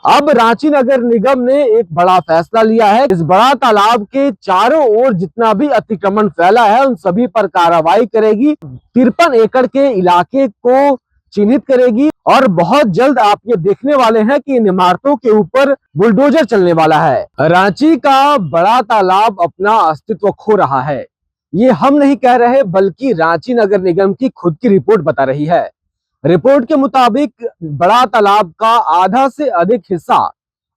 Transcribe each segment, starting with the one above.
अब रांची नगर निगम ने एक बड़ा फैसला लिया है। इस बड़ा तालाब के चारों ओर जितना भी अतिक्रमण फैला है उन सभी पर कार्रवाई करेगी। 53 एकड़ के इलाके को चिन्हित करेगी और बहुत जल्द आप ये देखने वाले हैं कि इन इमारतों के ऊपर बुलडोजर चलने वाला है। रांची का बड़ा तालाब अपना अस्तित्व खो रहा है, ये हम नहीं कह रहे बल्कि रांची नगर निगम की खुद की रिपोर्ट बता रही है। रिपोर्ट के मुताबिक बड़ा तालाब का आधा से अधिक हिस्सा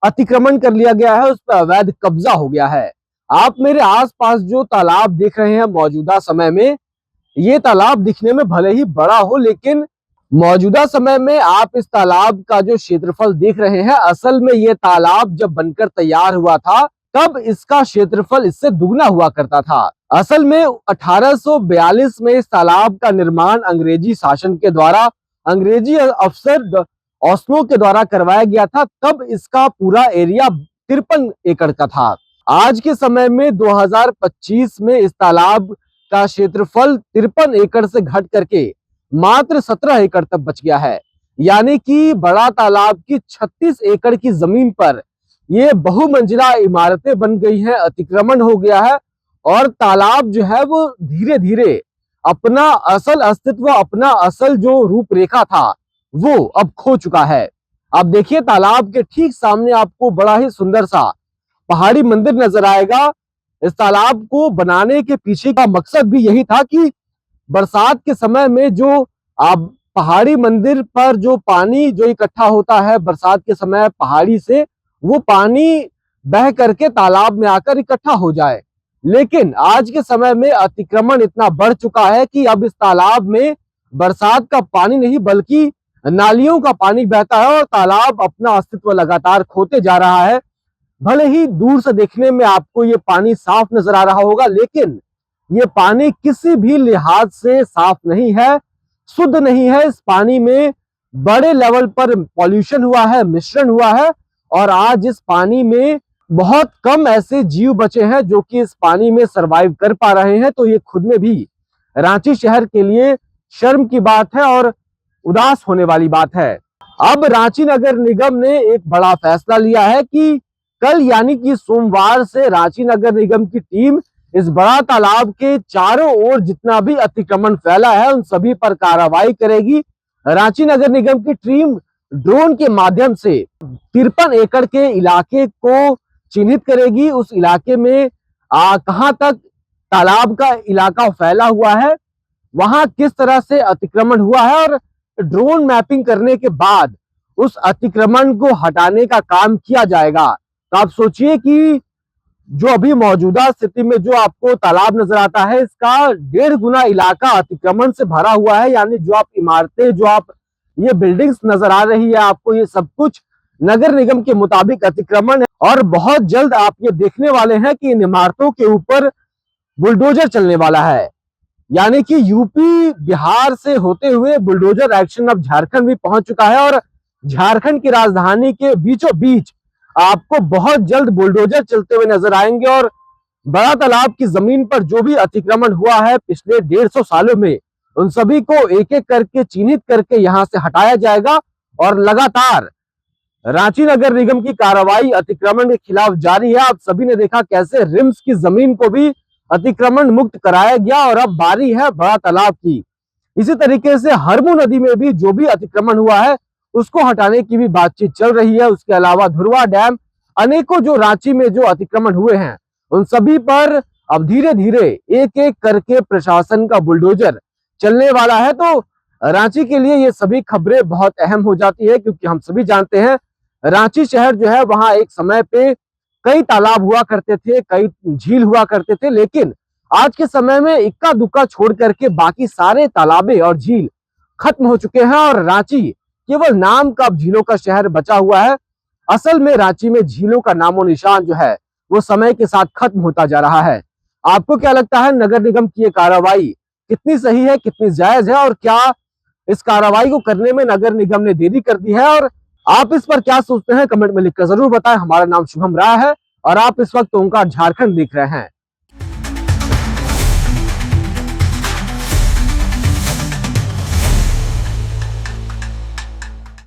अतिक्रमण कर लिया गया है, उस पर अवैध कब्जा हो गया है। आप मेरे आसपास जो तालाब देख रहे हैं मौजूदा समय में, ये तालाब दिखने में भले ही बड़ा हो, लेकिन मौजूदा समय में आप इस तालाब का जो क्षेत्रफल देख रहे हैं, असल में ये तालाब जब बनकर तैयार हुआ था तब इसका क्षेत्रफल इससे दुगना हुआ करता था। असल में 1842 में इस तालाब का निर्माण अंग्रेजी शासन के द्वारा, अंग्रेजी अफसर ओस्लो के द्वारा करवाया गया था। तब इसका पूरा एरिया 53 एकड़ का था। आज के समय में 2025 में इस तालाब का क्षेत्रफल 53 एकड़ से घट करके मात्र 17 एकड़ तक बच गया है। यानी कि बड़ा तालाब की 36 एकड़ की जमीन पर ये बहुमंजिला इमारतें बन गई हैं, अतिक्रमण हो गया है और तालाब जो है वो धीरे धीरे अपना असल अस्तित्व, अपना असल जो रूपरेखा था वो अब खो चुका है। आप देखिए तालाब के ठीक सामने आपको बड़ा ही सुंदर सा पहाड़ी मंदिर नजर आएगा। इस तालाब को बनाने के पीछे का मकसद भी यही था कि बरसात के समय में जो आप पहाड़ी मंदिर पर जो पानी जो इकट्ठा होता है बरसात के समय पहाड़ी से, वो पानी बह करके तालाब में आकर इकट्ठा हो जाए। लेकिन आज के समय में अतिक्रमण इतना बढ़ चुका है कि अब इस तालाब में बरसात का पानी नहीं बल्कि नालियों का पानी बहता है और तालाब अपना अस्तित्व लगातार खोते जा रहा है। भले ही दूर से देखने में आपको ये पानी साफ नजर आ रहा होगा, लेकिन ये पानी किसी भी लिहाज से साफ नहीं है, शुद्ध नहीं है। इस पानी में बड़े लेवल पर पॉल्यूशन हुआ है, मिश्रण हुआ है और आज इस पानी में बहुत कम ऐसे जीव बचे हैं जो कि इस पानी में सरवाइव कर पा रहे हैं। तो ये खुद में भी रांची शहर के लिए शर्म की बात है और उदास होने वाली बात है। अब रांची नगर निगम ने एक बड़ा फैसला लिया है कि कल यानी कि सोमवार से रांची नगर निगम की टीम इस बड़ा तालाब के चारों ओर जितना भी अतिक्रमण फैला है उन सभी पर कार्रवाई करेगी। रांची नगर निगम की टीम ड्रोन के माध्यम से 53 एकड़ के इलाके को चिन्हित करेगी। उस इलाके में कहां तक तालाब का इलाका फैला हुआ है, वहां किस तरह से अतिक्रमण हुआ है और ड्रोन मैपिंग करने के बाद उस अतिक्रमण को हटाने का काम किया जाएगा। तो आप सोचिए कि जो अभी मौजूदा स्थिति में जो आपको तालाब नजर आता है, इसका 1.5 गुना इलाका अतिक्रमण से भरा हुआ है। यानी जो आप इमारतें, जो आप ये बिल्डिंग्स नजर आ रही है आपको, ये सब कुछ नगर निगम के मुताबिक अतिक्रमण है और बहुत जल्द आप ये देखने वाले हैं कि इन इमारतों के ऊपर बुलडोजर चलने वाला है। यानी कि यूपी बिहार से होते हुए बुलडोजर एक्शन अब झारखंड भी पहुंच चुका है और झारखंड की राजधानी के बीचों बीच आपको बहुत जल्द बुलडोजर चलते हुए नजर आएंगे और बड़ा तालाब की जमीन पर जो भी अतिक्रमण हुआ है पिछले 150 सालों में, उन सभी को एक एक करके चिन्हित करके यहां से हटाया जाएगा और लगातार रांची नगर निगम की कार्रवाई अतिक्रमण के खिलाफ जारी है। आप सभी ने देखा कैसे रिम्स की जमीन को भी अतिक्रमण मुक्त कराया गया और अब बारी है बड़ा तालाब की। इसी तरीके से हरमू नदी में भी जो भी अतिक्रमण हुआ है उसको हटाने की भी बातचीत चल रही है। उसके अलावा धुरवा डैम, अनेकों जो रांची में जो अतिक्रमण हुए हैं उन सभी पर अब धीरे धीरे एक एक करके प्रशासन का बुलडोजर चलने वाला है। तो रांची के लिए ये सभी खबरें बहुत अहम हो जाती है क्योंकि हम सभी जानते हैं रांची शहर जो है वहां एक समय पे कई तालाब हुआ करते थे, कई झील हुआ करते थे, लेकिन आज के समय में इक्का दुक्का छोड़ करके बाकी सारे तालाबे और झील खत्म हो चुके हैं और रांची केवल नाम का झीलों का शहर बचा हुआ है। असल में रांची में झीलों का नामो निशान जो है वो समय के साथ खत्म होता जा रहा है। आपको क्या लगता है, नगर निगम की ये कार्रवाई कितनी सही है, कितनी जायज है और क्या इस कार्रवाई को करने में नगर निगम ने देरी कर दी है? और आप इस पर क्या सोचते हैं, कमेंट में लिखकर जरूर बताएं। हमारा नाम शुभम राय है और आप इस वक्त ओंकार झारखंड देख रहे हैं।